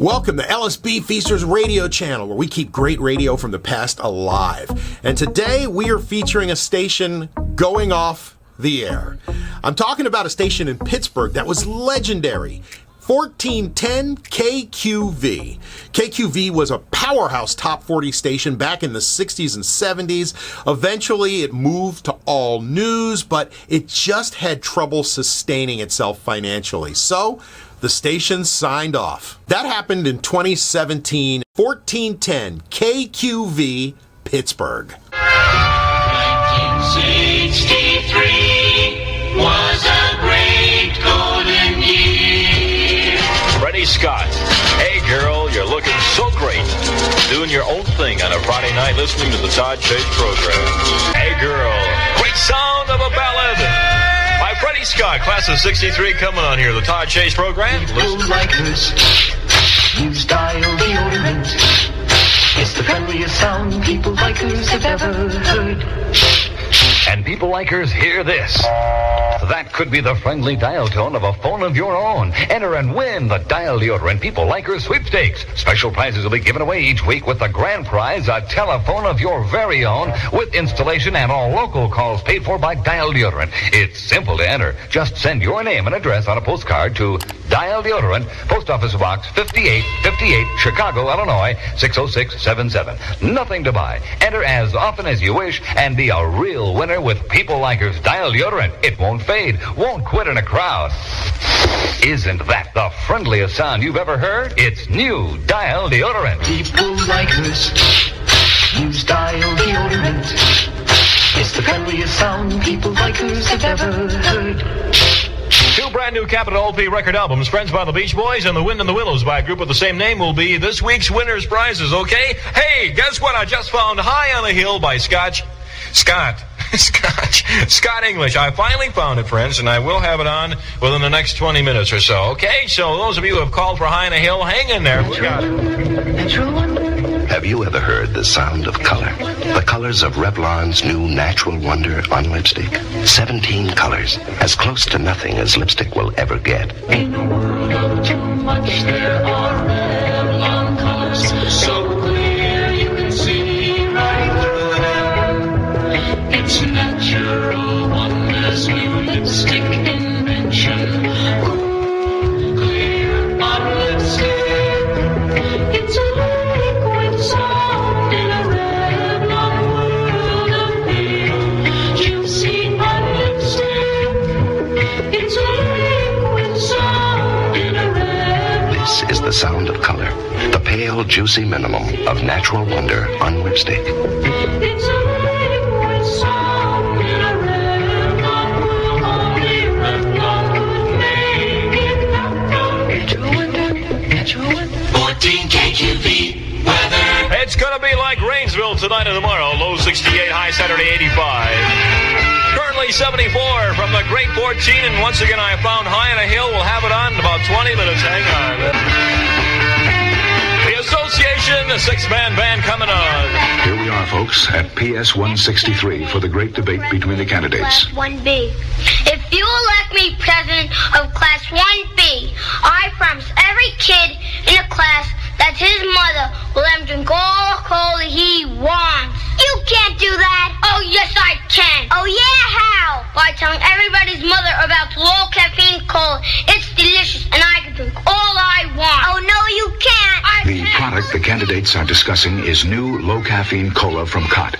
Welcome to LSB Feasters Radio Channel, where we keep great radio from the past alive. And today we are featuring a station going off the air. I'm talking about a station in Pittsburgh that was legendary. 1410 KQV. KQV was a powerhouse top 40 station back in the 60s and 70s. Eventually it moved to all news, but it just had trouble sustaining itself financially. So the station signed off. That happened in 2017. 1410 KQV Pittsburgh. 1963 was a great golden year. Freddie Scott. Hey girl, you're looking so great. Doing your own thing on a Friday night listening to the Todd Chase program. Hey girl, great sound of a ballad by Freddie Scott, class of 63, coming on here, the Todd Chase program. People like us use dial deodorant. It's the friendliest sound people like us have ever heard. And people likers, hear this. That could be the friendly dial tone of a phone of your own. Enter and win the Dial Deodorant People Likers Sweepstakes. Special prizes will be given away each week with the grand prize, a telephone of your very own with installation and all local calls paid for by Dial Deodorant. It's simple to enter. Just send your name and address on a postcard to Dial Deodorant, Post Office Box 5858, Chicago, Illinois, 60677. Nothing to buy. Enter as often as you wish and be a real winner with People Likers Dial Deodorant. It won't fade, won't quit in a crowd. Isn't that the friendliest sound you've ever heard? It's new Dial Deodorant. People like us use dial deodorant. It's the friendliest sound people like us have ever heard. Two brand new Capitol LP record albums, Friends by the Beach Boys and The Wind and the Willows by a group with the same name, will be this week's winner's prizes, okay? Hey, guess what? I just found High on a Hill by Scott English. I finally found it, friends, and I will have it on within the next 20 minutes or so, okay? So those of you who have called for High on a Hill, hang in there. We got it. Have you ever heard the sound of color? The colors of Revlon's new Natural Wonder on lipstick. 17 colors, as close to nothing as lipstick will ever get. In a world of too much, there are Revlon colors so clear you can see right through them. It's Natural Wonder's new lipstick invention. Cool, clear on lipstick. It's a liquid sound in a Revlon world of feel. Juicy on lipstick. It's a liquid sound in a Revlon. This is the sound of color. The pale, juicy minimum of Natural Wonder on lipstick. It's a liquid sound in a Revlon world. Only Revlon could make it Natural Wonder. 14 KQV weather. It's going to be like Rainsville tonight and tomorrow. Low 68, high Saturday 85. Currently 74 from the Great 14. And once again, I found High on a Hill. We'll have it on in about 20 minutes. Hang on. The Association, the six-man band coming on. Here we are, folks, at PS 163 for the great debate between the candidates. Class 1B. If you elect me president of Class 1B, I promise every kid in the class that his mother will let him drink all the cola he wants. You can't do that. Oh, yes, I can. Oh, yeah, how? By telling everybody's mother about low caffeine cola. It's delicious, and I can drink all I want. Oh, no, you can't. The product the candidates are discussing is new low-caffeine cola from Cott.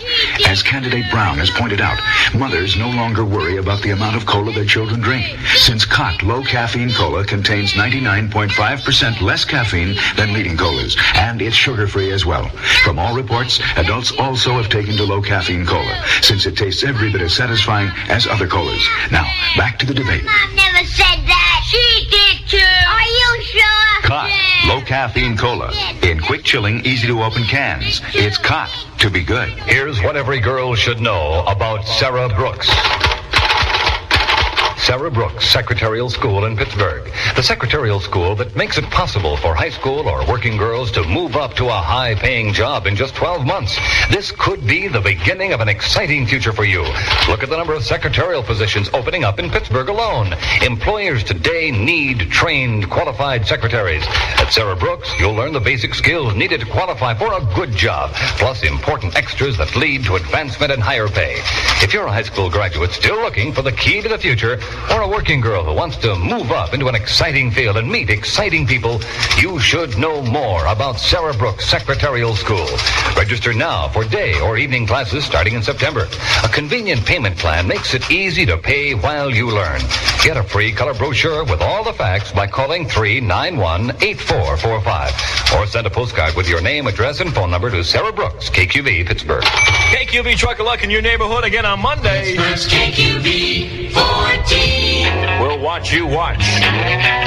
As candidate Brown has pointed out, mothers no longer worry about the amount of cola their children drink, since Cott low-caffeine cola contains 99.5% less caffeine than leading colas, and it's sugar-free as well. From all reports, adults also have taken to low-caffeine cola, since it tastes every bit as satisfying as other colas. Now, back to the debate. Mom never said that. She did, too. Are you sure? Cott, low-caffeine cola. In quick chilling, easy-to-open cans. It's Cott to be good. Here's what every girl should know about Sarah Brooks. Sarah Brooks Secretarial School in Pittsburgh. The secretarial school that makes it possible for high school or working girls to move up to a high-paying job in just 12 months. This could be the beginning of an exciting future for you. Look at the number of secretarial positions opening up in Pittsburgh alone. Employers today need trained, qualified secretaries. At Sarah Brooks, you'll learn the basic skills needed to qualify for a good job, plus important extras that lead to advancement and higher pay. If you're a high school graduate still looking for the key to the future, or a working girl who wants to move up into an exciting field and meet exciting people, you should know more about Sarah Brooks Secretarial School. Register now for day or evening classes starting in September. A convenient payment plan makes it easy to pay while you learn. Get a free color brochure with all the facts by calling 391-8445 or send a postcard with your name, address, and phone number to Sarah Brooks, KQV Pittsburgh. KQV Truck of Luck in your neighborhood again on Monday. Pittsburgh's KQV 14. We'll watch you watch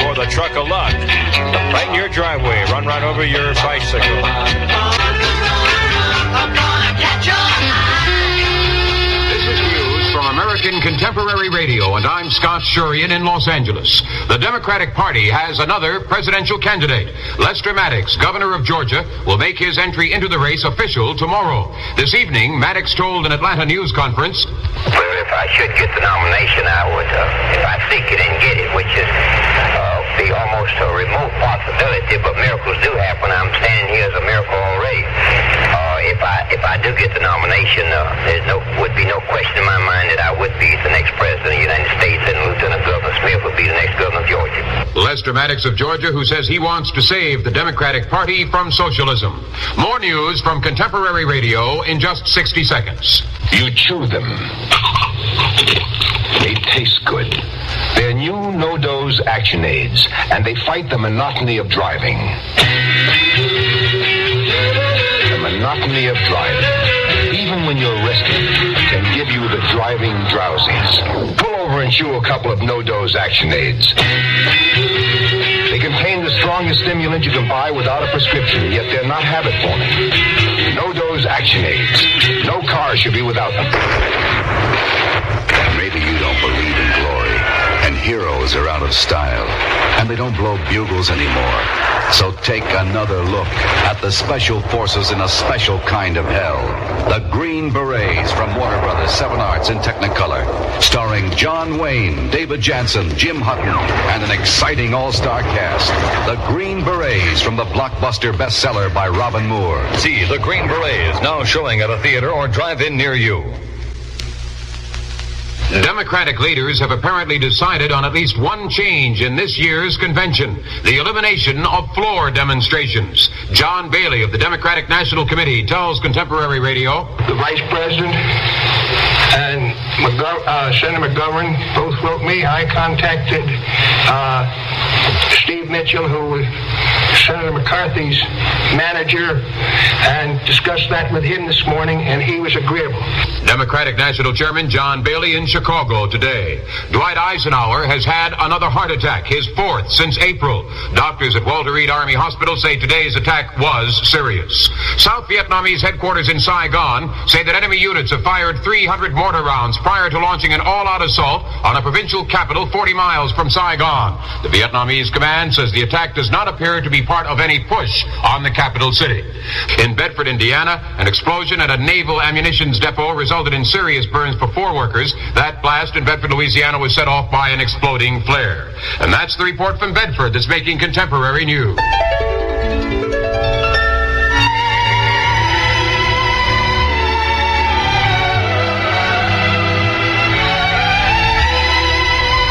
for the Truck of Luck. Right in your driveway. Run right over your bicycle. This is news from American Contemporary Radio, and I'm Scott Shurian in Los Angeles. The Democratic Party has another presidential candidate. Lester Maddox, governor of Georgia, will make his entry into the race official tomorrow. This evening, Maddox told an Atlanta news conference, Well, if I should get the nomination, I would, if I seek it and get it, which is be almost a remote possibility, but miracles do happen. I'm standing here as a miracle already. If I do get the nomination, would be no question in my mind that I would be the next president of the United States, and Lieutenant Governor Smith would be the next governor of Georgia. Lester Maddox of Georgia, who says he wants to save the Democratic Party from socialism. More news from Contemporary Radio in just 60 seconds. You chew them. They taste good. They're new no-dose action aids, and they fight the monotony of driving. The monotony of driving, even when you're rested, can give you the driving drowsies. Pull over and chew a couple of no-dose action aids. They contain the strongest stimulant you can buy without a prescription, yet they're not habit-forming. No-dose action aids. No car should be without them. Maybe you don't believe in glory, and heroes are out of style, and they don't blow bugles anymore. So take another look at the special forces in a special kind of hell. The Green Berets from Warner Brothers, 7 Arts and Technicolor. Starring John Wayne, David Jansen, Jim Hutton, and an exciting all-star cast. The Green Berets from the blockbuster bestseller by Robin Moore. See The Green Berets now showing at a theater or drive-in near you. Democratic leaders have apparently decided on at least one change in this year's convention: the elimination of floor demonstrations. John Bailey of the Democratic National Committee tells Contemporary Radio, The Vice President and Senator McGovern both wrote me. I contacted Steve Mitchell, who was Senator McCarthy's manager, and discussed that with him this morning, and he was agreeable. Democratic National Chairman John Bailey in Chicago today. Dwight Eisenhower has had another heart attack, his 4th since April. Doctors at Walter Reed Army Hospital say today's attack was serious. South Vietnamese headquarters in Saigon say that enemy units have fired 300 mortar rounds prior to launching an all-out assault on a provincial capital 40 miles from Saigon. The Vietnamese command says the attack does not appear to be part of any push on the capital city. In Bedford, Indiana, an explosion at a naval ammunitions depot resulted in serious burns for 4 workers. That blast in Bedford, Louisiana was set off by an exploding flare. And that's the report from Bedford that's making contemporary news.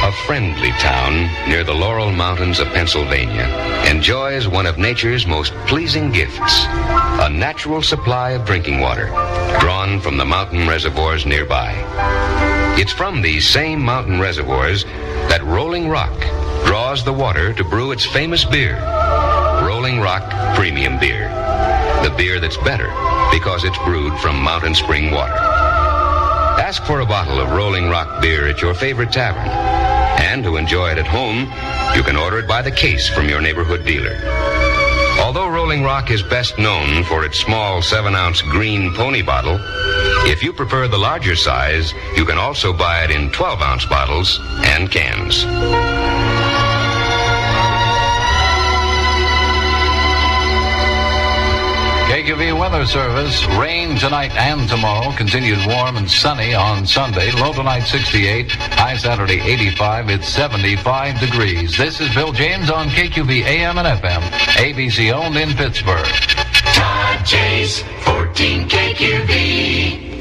A friendly town near the Laurel Mountains of Pennsylvania enjoys one of nature's most pleasing gifts, a natural supply of drinking water drawn from the mountain reservoirs nearby. It's from these same mountain reservoirs that Rolling Rock draws the water to brew its famous beer, Rolling Rock Premium Beer, the beer that's better because it's brewed from mountain spring water. Ask for a bottle of Rolling Rock beer at your favorite tavern. And to enjoy it at home, you can order it by the case from your neighborhood dealer. Although Rolling Rolling Rock is best known for its small 7-ounce green pony bottle. If you prefer the larger size, you can also buy it in 12-ounce bottles and cans. KQV Weather Service. Rain tonight and tomorrow. Continued warm and sunny on Sunday. Low tonight 68. High Saturday 85. It's 75 degrees. This is Bill James on KQV AM and FM. ABC owned in Pittsburgh. Todd Chase, 14 KQV.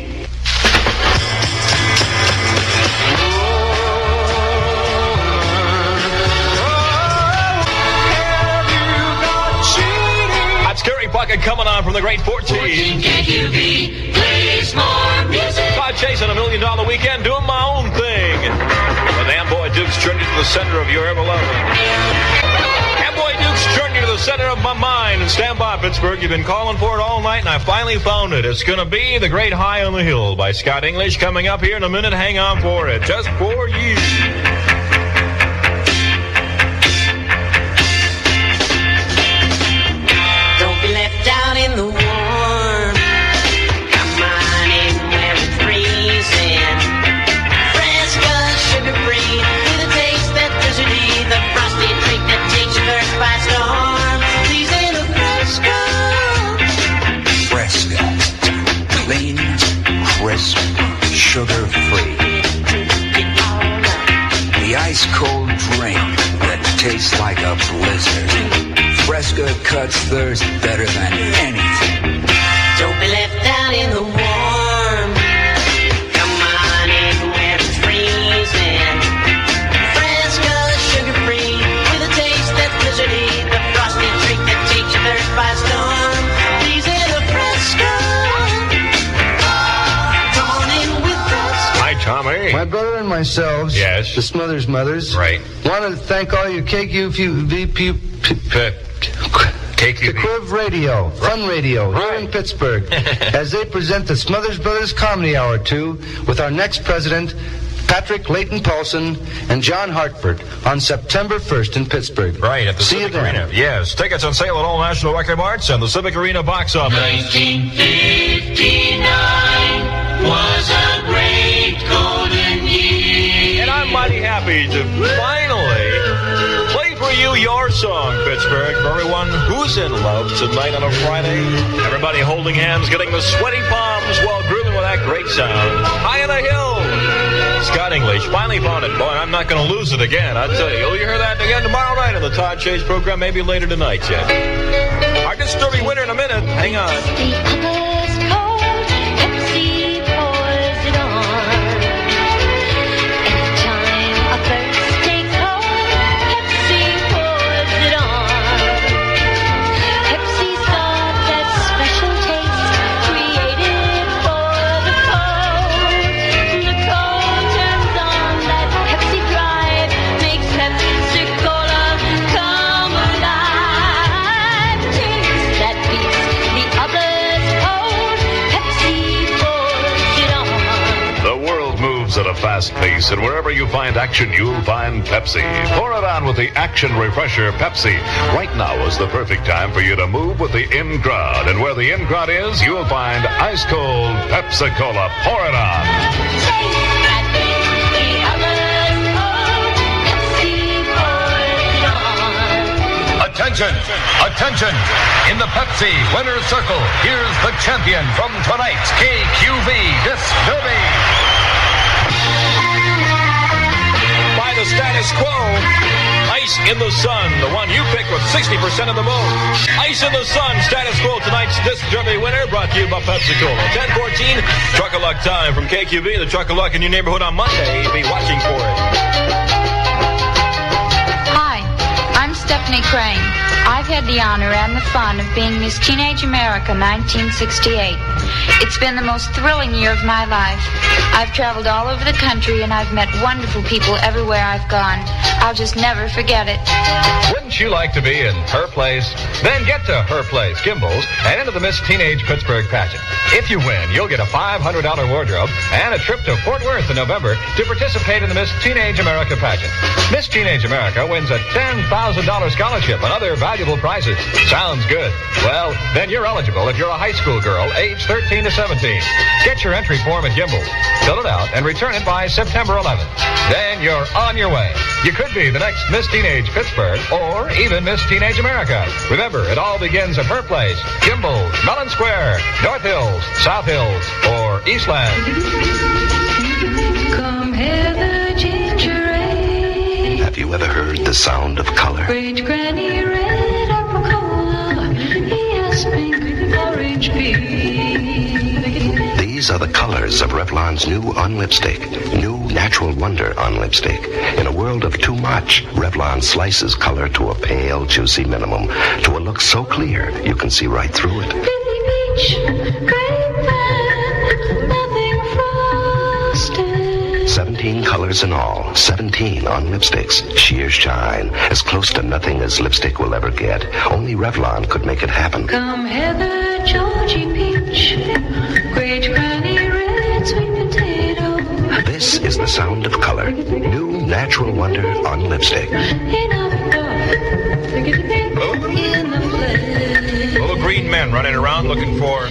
Scary Bucket coming on from the great 14. KQV plays more music. Todd Chase on $1 Million Weekend doing my own thing. With Amboy Duke's journey to the center of your ever-loving. Amboy Duke's journey to the center of my mind. And stand by, Pittsburgh. You've been calling for it all night, and I finally found it. It's going to be The Great High on the Hill by Scott English coming up here in a minute. Hang on for it. Just for you. Down in the warm, come on in where it's freezing. Fresca, sugar-free, with a taste that blizzardy, the frosty treat that takes your thirst by storm. Please in a Fresca. Fresca, clean, crisp, sugar-free. The ice-cold drink that tastes like a blizzard. Fresca cuts thirst better than anything. Don't be left out in the warm. Come on in where it's freezing. Fresca, sugar-free, with a taste that's blizzardy. The frosty treat that takes your thirst by storm. Please in a Fresca. Come on in with Fresca. Hi, Tommy. My brother and myself, yes, the Smothers Mothers, right, wanted to thank all you KQV Quiv Radio, Fun Radio, here in Pittsburgh, as they present the Smothers Brothers Comedy Hour 2 with our next president, Patrick Leighton Paulson and John Hartford, on September 1st in Pittsburgh. Right, at the Civic Arena. Yes, tickets on sale at all National Record Marts and the Civic Arena box office. 1959 was a great golden year. And I'm mighty happy to finally play for you your song, Pittsburgh. For everyone who's in love tonight on a Friday. Everybody holding hands, getting the sweaty palms while grooving with that great sound. High on a hill. Scott English finally found it. Boy, I'm not going to lose it again. I tell you, you'll hear that again tomorrow night on the Todd Chase program, maybe later tonight yet. Our disturbing winner in a minute. Hang on. The upper's cold, Pepsi pours it on. Anytime a thirst takes hold, Pepsi pours it on. Pepsi's got that special taste created for the cold. The cold turns on that Pepsi drive, makes Pepsi-Cola come alive. Taste that beats the others cold, Pepsi pours it on. The world moves at a fast pace, and wherever you find action, you'll find Pepsi. Pour it on with the Action Refresher Pepsi. Right now is the perfect time for you to move with the in crowd. And where the in crowd is, you'll find ice-cold Pepsi-Cola. Pour it on. Attention! Attention! In the Pepsi Winner's Circle, here's the champion from tonight's KQV Disc Derby. By the status quo, Ice in the Sun, the one you picked with 60% of the vote. Ice in the Sun, status quo, tonight's Disc Derby winner, brought to you by Pepsi-Cola. 10:14, Truck of Luck time from KQV, the Truck of Luck in your neighborhood on Monday. Be watching for it. Hi, I'm Stephanie Crane. I've had the honor and the fun of being Miss Teenage America 1968. It's been the most thrilling year of my life. I've traveled all over the country and I've met wonderful people everywhere I've gone. I'll just never forget it. Wouldn't you like to be in her place? Then get to Her Place, Kimball's, and enter the Miss Teenage Pittsburgh pageant. If you win, you'll get a $500 wardrobe and a trip to Fort Worth in November to participate in the Miss Teenage America pageant. Miss Teenage America wins a $10,000 scholarship and other valuable valuable prizes. Sounds good. Well, then you're eligible if you're a high school girl aged 13 to 17. Get your entry form at Gimbel's. Fill it out and return it by September 11th. Then you're on your way. You could be the next Miss Teenage Pittsburgh or even Miss Teenage America. Remember, it all begins at her place, Gimbel's, Mellon Square, North Hills, South Hills, or Eastland. Come here, the ginger ale. Have you ever heard the sound of color? Great Granny Red Apple Cola. Yes, pink orange pea. These are the colors of Revlon's new on lipstick, new Natural Wonder on lipstick. In a world of too much, Revlon slices color to a pale, juicy minimum, to a look so clear you can see right through it. Peach, grapevine, nothing frosted. 17 colors in all, 17 on lipsticks. Sheer shine, as close to nothing as lipstick will ever get. Only Revlon could make it happen. Come Heather, Georgie Peach, Great Granny Red, sweet potato. This is the sound of color. New Natural Wonder on lipstick. Little green men running around looking for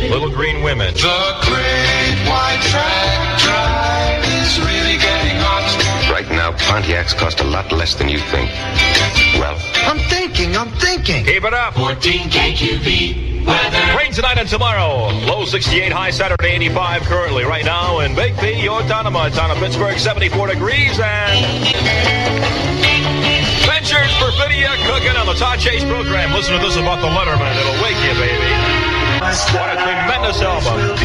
little green women. The Great White Track Drive is really getting hot. Right now, Pontiacs cost a lot less than you think. Well, I'm thinking. Keep it up. 14 KQV weather. Rain tonight and tomorrow. Low 68, high Saturday 85 currently. Right now in Bigby, your town of Pittsburgh, 74 degrees and... Ventures Perfidia cooking on the Todd Chase program. Listen to this about the Letterman. It'll wake you, baby. What a tremendous album.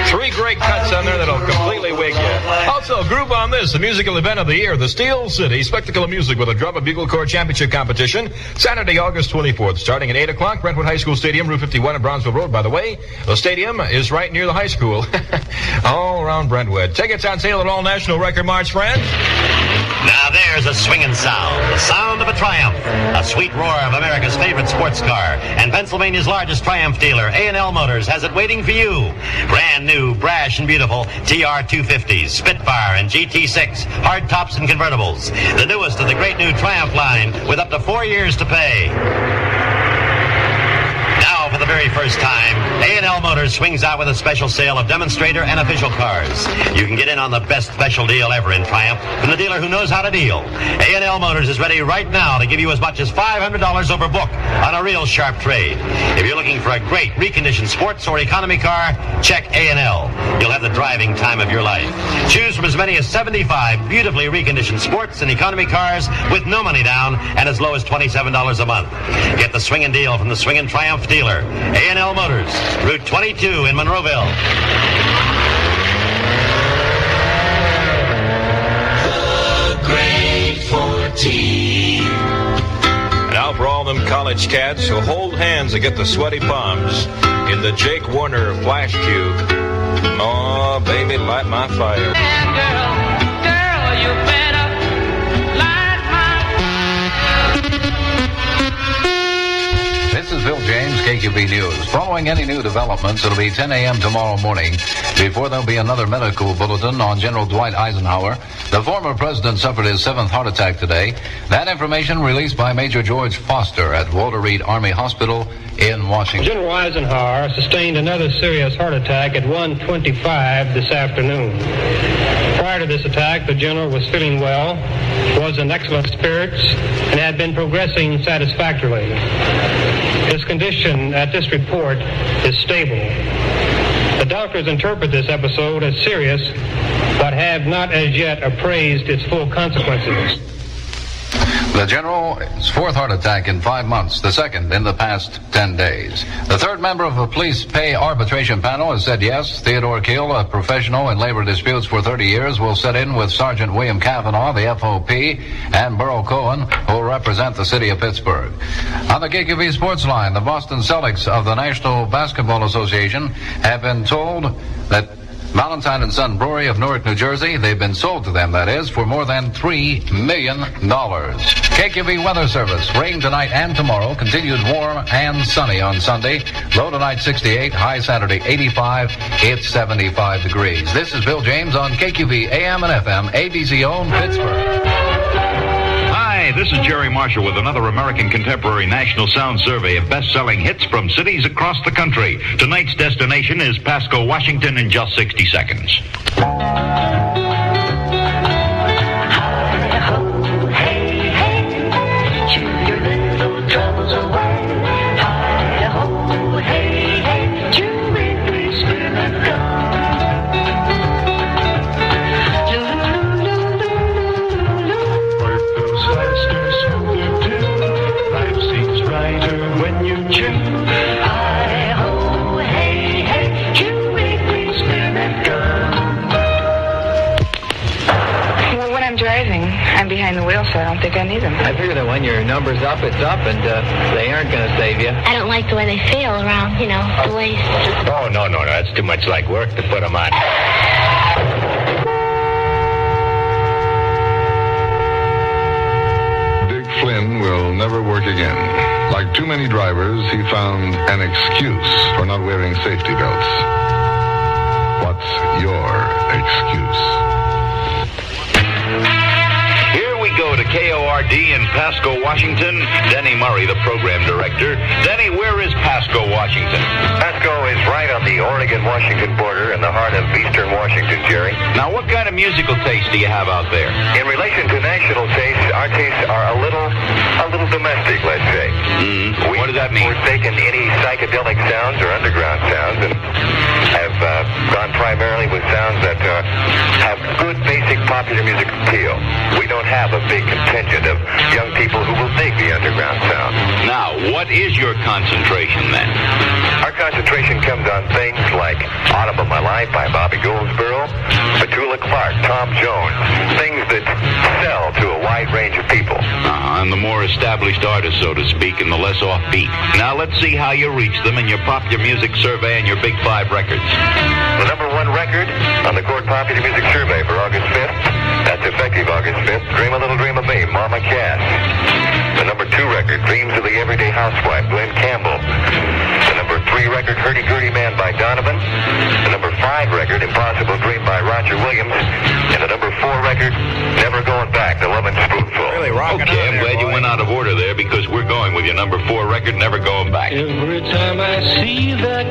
3 great cuts on there that'll completely wake you. Also, group on this, the musical event of the year, the Steel City Spectacle of Music with a Drum and Bugle Corps Championship Competition, Saturday, August 24th, starting at 8 o'clock, Brentwood High School Stadium, Route 51 at Brownsville Road. By the way, the stadium is right near the high school, all around Brentwood. Tickets on sale at all National Record March, friends. Now there's a swinging sound, the sound of a Triumph, a sweet roar of America's favorite sports car, and Pennsylvania's largest Triumph dealer, A&L Motors, has it waiting for you. Brand new, brash and beautiful TR250s, Spitfire and GT6, hard tops and convertibles. The newest of the great new Triumph line with up to 4 years to pay. Now, for the very first time, A&L Motors swings out with a special sale of demonstrator and official cars. You can get in on the best special deal ever in Triumph from the dealer who knows how to deal. A&L Motors is ready right now to give you as much as $500 over book on a real sharp trade. If you're looking for a great reconditioned sports or economy car, check A&L. You'll have the driving time of your life. Choose from as many as 75 beautifully reconditioned sports and economy cars with no money down and as low as $27 a month. Get the swinging deal from the swinging Triumph dealer, A&L Motors, Route 22 in Monroeville. The Great 14. Now for all them college cats who hold hands and get the sweaty palms in the Jake Warner Flash Cube. Oh, baby, light my fire. Girl, you better light my... This is Bill James, KQV News. Following any new developments, it'll be 10 a.m. tomorrow morning before there'll be another medical bulletin on General Dwight Eisenhower. The former president suffered his 7th heart attack today. That information released by Major George Foster at Walter Reed Army Hospital in Washington. General Eisenhower sustained another serious heart attack at 1:25 this afternoon. Prior to this attack, the general was feeling well, was in excellent spirits, and had been progressing satisfactorily. His condition at this report is stable. The doctors interpret this episode as serious, but have not as yet appraised its full consequences. The general's 4th heart attack in 5 months, the 2nd in the past 10 days. The 3rd member of the police pay arbitration panel has said yes. Theodore Kiel, a professional in labor disputes for 30 years, will sit in with Sergeant William Kavanaugh, the FOP, and Burl Cohen, who will represent the city of Pittsburgh. On the KQV Sports Line, the Boston Celtics of the National Basketball Association have been told that Valentine and Son Brewery of Newark, New Jersey, they've been sold to them, that is, for more than $3 million. KQV Weather Service, rain tonight and tomorrow, continued warm and sunny on Sunday. Low tonight 68, high Saturday 85, it's 75 degrees. This is Bill James on KQV AM and FM, ABC owned Pittsburgh. Hi, Hi, this is Jerry Marshall with another American Contemporary National Sound Survey of best-selling hits from cities across the country. Tonight's destination is Pasco, Washington in just 60 seconds. I'm behind the wheel, so I don't think I need them. I figure that when your number's up, it's up, and they aren't going to save you. I don't like the way they feel around, the waist. Oh, no. That's too much like work to put them on. Dick Flynn will never work again. Like too many drivers, he found an excuse for not wearing safety belts. What's your excuse? Go to KORD in Pasco, Washington. Denny Murray, the program director. Denny, where is Pasco, Washington? Pasco is right on the Oregon-Washington border in the heart of eastern Washington, Jerry. Now, what kind of musical taste do you have out there? In relation to national tastes, our tastes are a little domestic, let's say. What does that mean? We've taken any psychedelic sounds or underground sounds and have gone primarily with sounds that have good basic popular music appeal. We don't have a big contingent of young people who will dig the underground sound. Now, what is your concentration then? Our concentration comes on things like Autumn of My Life by Bobby Goldsboro, Petula Clark, Tom Jones, things that sell to a wide range of people. And the more established artists, so to speak, and the less offbeat. Now, let's see how you reach them in your popular music survey and your Big 5 records. The number 1 record on the Court Popular Music Survey for August 5th, that's effective August 5th, Dream a Little Dream of Me, Mama Cass. The number 2 record, Dreams of the Everyday Housewife, Glenn Campbell. The number 3 record, Hurdy Gurdy Man by Donovan. The number 5 record, Impossible Dream by Roger Williams. And the number 4 record, Never Going Back, The Lovin' Spoonful. Really rocking Okay, I'm glad you went out of order there because we're going with your number 4 record, Never Going Back. Every time I see that